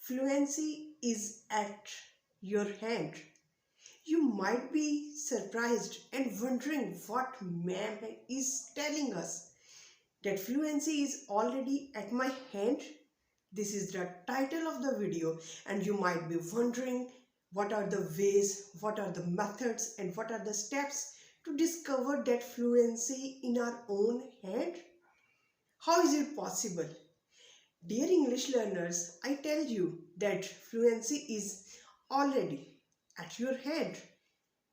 Fluency is at your hand. You might be surprised and wondering what ma'am is telling us. That fluency is already at my hand. This is the title of the video, and you might be wondering what are the ways, what are the methods, and what are the steps to discover that fluency in our own hand. How is it possible? Dear English learners, I tell you that fluency is already at your hand.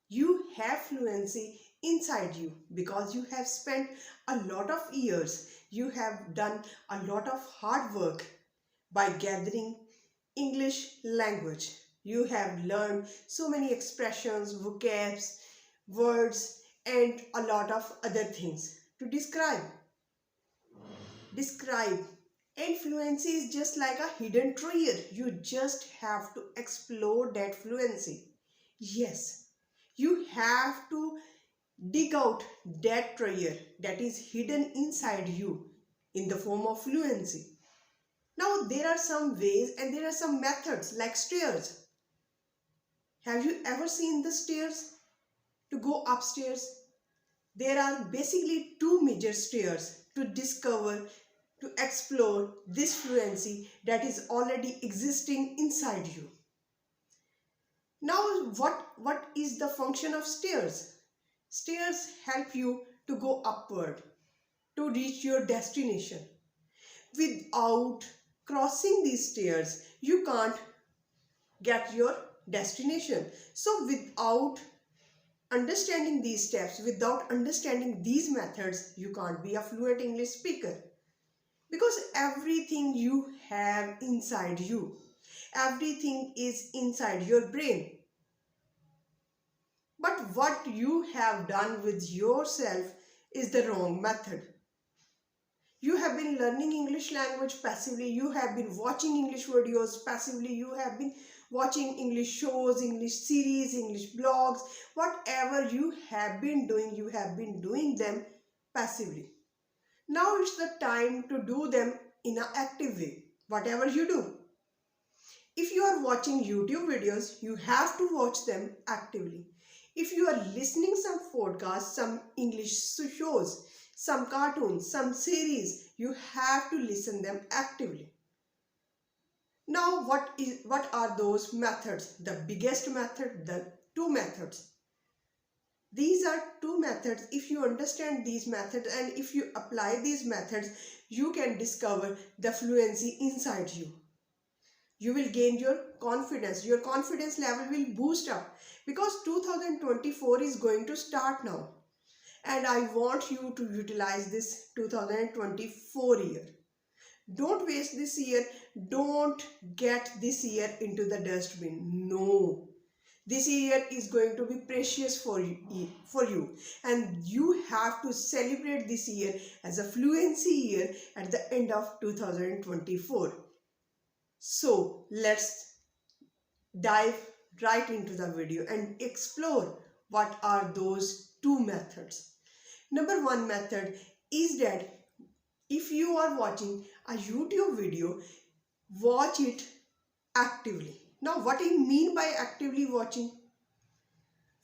You have fluency inside you because you have spent a lot of years. You have done a lot of hard work by gathering English language. You have learned so many expressions, vocabs, words, and a lot of other things to describe. And fluency is just like a hidden treasure. You just have to explore that fluency. Yes, you have to dig out that treasure that is hidden inside you in the form of fluency. Now, there are some ways and there are some methods like stairs. Have you ever seen the stairs to go upstairs? There are basically two major stairs to discover, to explore this fluency that is already existing inside you. Now, what is the function of stairs? Stairs help you to go upward, to reach your destination. Without crossing these stairs, you can't get your destination. So without understanding these steps, without understanding these methods, you can't be a fluent English speaker. Because everything you have inside you, everything is inside your brain. But what you have done with yourself is the wrong method. You have been learning English language passively. You have been watching English videos passively. You have been watching English shows, English series, English blogs. Whatever you have been doing them passively. Now it's the time to do them in an active way, whatever you do. If you are watching YouTube videos, you have to watch them actively. If you are listening some podcasts, some English shows, some cartoons, some series, you have to listen them actively. Now, what are those methods? The biggest method, the two methods. These are two methods. If you understand these methods and if you apply these methods, you can discover the fluency inside you. You will gain your confidence. Your confidence level will boost up because 2024 is going to start now. And I want you to utilize this 2024 year. Don't waste this year. Don't get this year into the dustbin. No. This year is going to be precious for you, and you have to celebrate this year as a fluency year at the end of 2024. So let's dive right into the video and explore what are those two methods. Number one method is that if you are watching a YouTube video, watch it actively. Now, what do you mean by actively watching?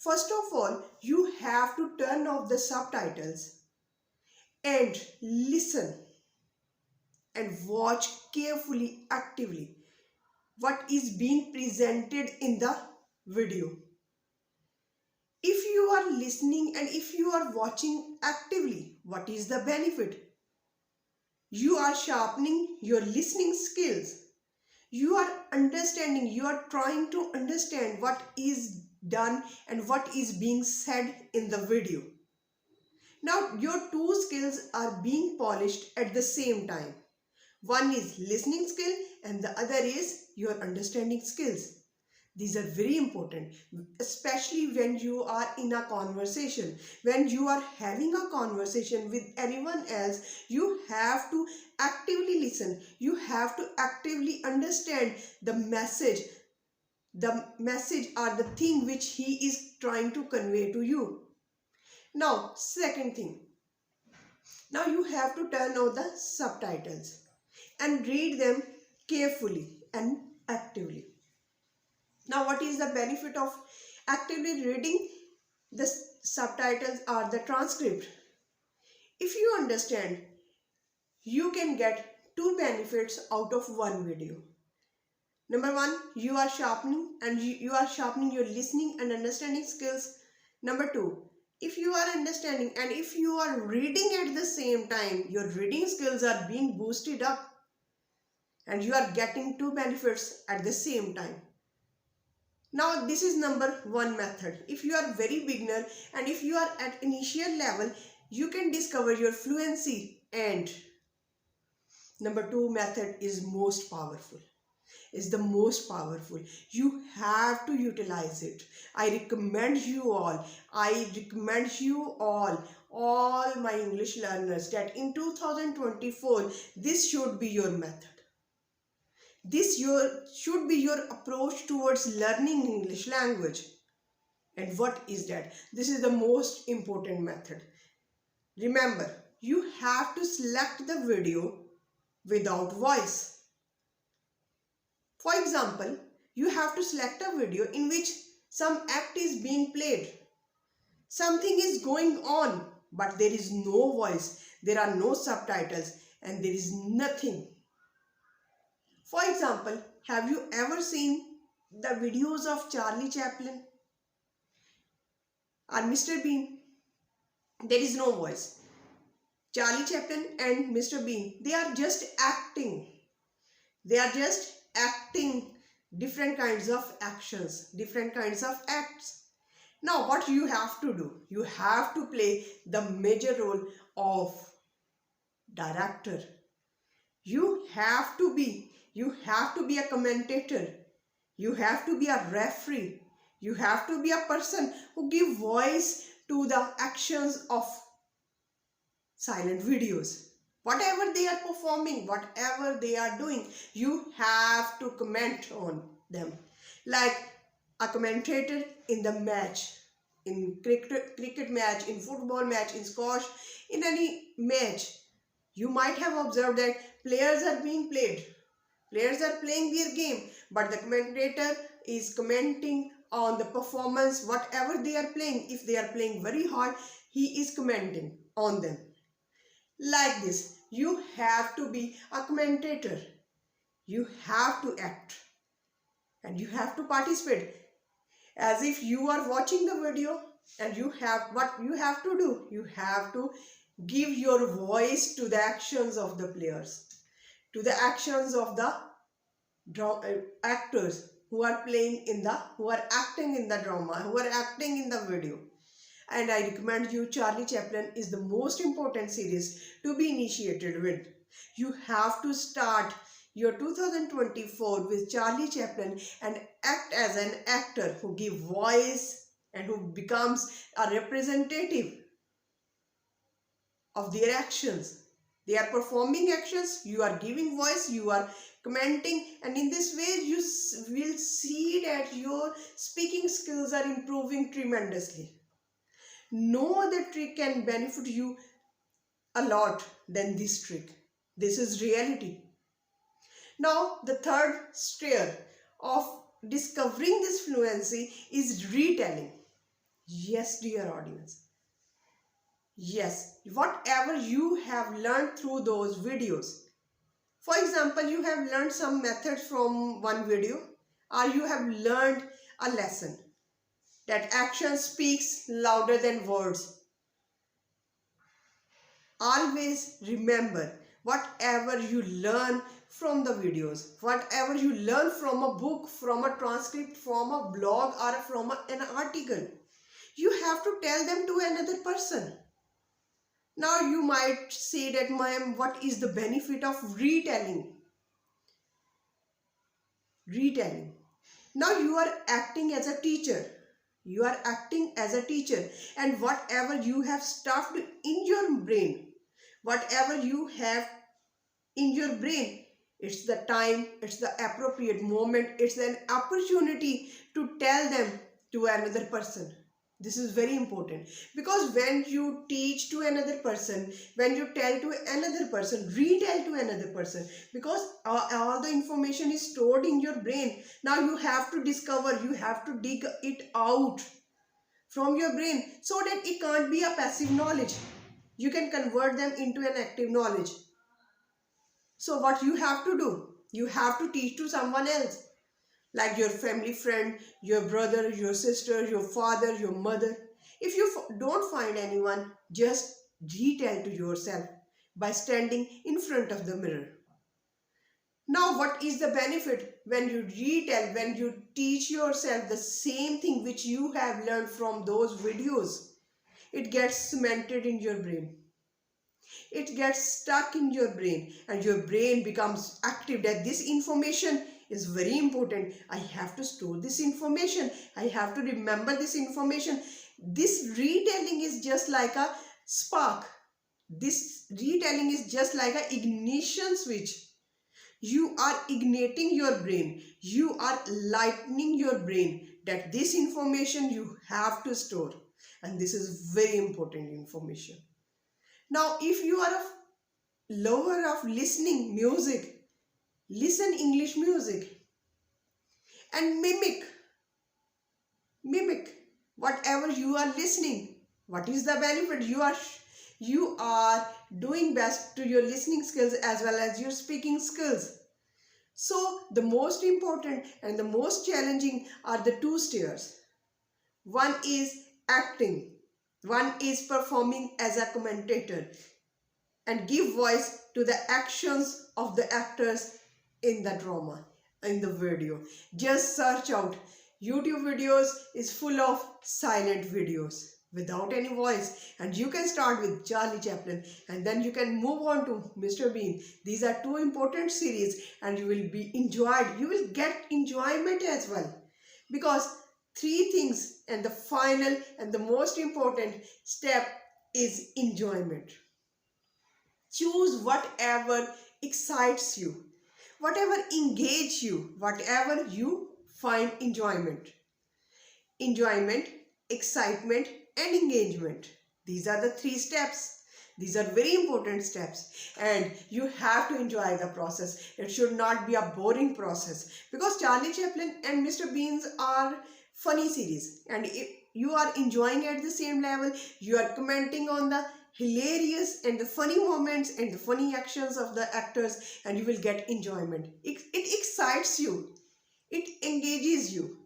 First of all, you have to turn off the subtitles and listen and watch carefully, actively what is being presented in the video. If you are listening and if you are watching actively, what is the benefit? You are sharpening your listening skills. You are understanding, you are trying to understand what is done and what is being said in the video. Now, your two skills are being polished at the same time. One is listening skill and the other is your understanding skills. These are very important, especially when you are in a conversation. When you are having a conversation with anyone else, you have to actively listen. You have to actively understand the message. The message or the thing which he is trying to convey to you. Now, second thing. Now you have to turn on the subtitles and read them carefully and actively. Now, what is the benefit of actively reading the subtitles or the transcript? If you understand, you can get two benefits out of one video. Number one, you are sharpening your listening and understanding skills. Number two, if you are understanding and if you are reading at the same time, your reading skills are being boosted up and you are getting two benefits at the same time. Now, this is number one method. If you are very beginner and if you are at initial level, you can discover your fluency. And number two method is most powerful. Is the most powerful. You have to utilize it. I recommend you all my English learners, that in 2024 this should be your method. This should be your approach towards learning English language. And what is that? This is the most important method. Remember, you have to select the video without voice. For example, you have to select a video in which some act is being played. Something is going on, but there is no voice, there are no subtitles, and there is nothing. For example, have you ever seen the videos of Charlie Chaplin or Mr. Bean? There is no voice. Charlie Chaplin and Mr. Bean, they are just acting. They are just acting different kinds of actions, different kinds of acts. Now, what you have to do? You have to play the major role of director. You have to be a commentator. You have to be a referee. You have to be a person who give voice to the actions of silent videos. Whatever they are performing, whatever they are doing, you have to comment on them. Like a commentator in the match, in cricket match, in football match, in squash, in any match, you might have observed that players are being played. Players are playing their game, but the commentator is commenting on the performance, whatever they are playing. If they are playing very hard, he is commenting on them. Like this, you have to be a commentator. You have to act and you have to participate as if you are watching the video, and what you have to do, you have to give your voice to the actions of the players, to the actions of the actors who are acting in the drama, who are acting in the video. And I recommend you, Charlie Chaplin is the most important series to be initiated with. You have to start your 2024 with Charlie Chaplin and act as an actor who gives voice and who becomes a representative of their actions. They are performing actions, you are giving voice, you are commenting, and in this way you will see that your speaking skills are improving tremendously. No other trick can benefit you a lot than this trick. This is reality. Now, the third stair of discovering this fluency is retelling. Yes, dear audience. Yes, whatever you have learned through those videos. For example, you have learned some methods from one video, or you have learned a lesson that action speaks louder than words. Always remember, whatever you learn from the videos, whatever you learn from a book, from a transcript, from a blog, or from an article, you have to tell them to another person. Now you might say that, ma'am, what is the benefit of retelling? Retelling. Now you are acting as a teacher. You are acting as a teacher, and whatever you have stuffed in your brain, whatever you have in your brain, it's the time, it's the appropriate moment, it's an opportunity to tell them to another person. This is very important, because when you teach to another person, when you tell to another person, retell to another person, because all the information is stored in your brain. Now you have to discover, you have to dig it out from your brain, so that it can't be a passive knowledge. You can convert them into an active knowledge. So what you have to do, you have to teach to someone else, like your family friend, your brother, your sister, your father, your mother. If you don't find anyone, just retell to yourself by standing in front of the mirror. Now, what is the benefit when you retell, when you teach yourself the same thing which you have learned from those videos? It gets cemented in your brain. It gets stuck in your brain, and your brain becomes active that this information is very important. I have to store this information. I have to remember this information. This retelling is just like a spark. This retelling is just like an ignition switch. You are igniting your brain. You are lightening your brain that this information you have to store. And this is very important information. Now, if you are a lover of listening music, listen English music and mimic whatever you are listening. What is the benefit? You are doing best to your listening skills as well as your speaking skills. So the most important and the most challenging are the two stairs. One is acting. One is performing as a commentator and give voice to the actions of the actors in the drama, in the video. Just search out. YouTube videos is full of silent videos without any voice, and you can start with Charlie Chaplin and then you can move on to Mr. Bean. These are two important series, and you will be enjoyed. You will get enjoyment as well, because three things, and the final and the most important step is enjoyment. Choose whatever excites you, whatever engages you, whatever you find enjoyment. Enjoyment, excitement, and engagement. These are the three steps. These are very important steps, and you have to enjoy the process. It should not be a boring process, because Charlie Chaplin and Mr. Beans are funny series, and if you are enjoying at the same level, you are commenting on the hilarious and the funny moments and the funny actions of the actors, and you will get enjoyment. It excites you, it engages you.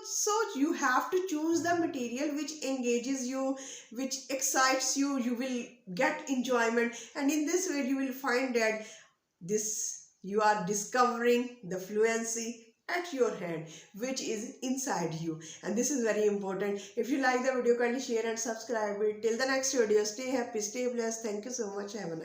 So you have to choose the material which engages you, which excites you. You will get enjoyment, and in this way you will find that you are discovering the fluency at your hand, which is inside you. And this is very important. If you like the video, kindly share and subscribe it. Till the next video, stay happy, stay blessed. Thank you so much. Have a nice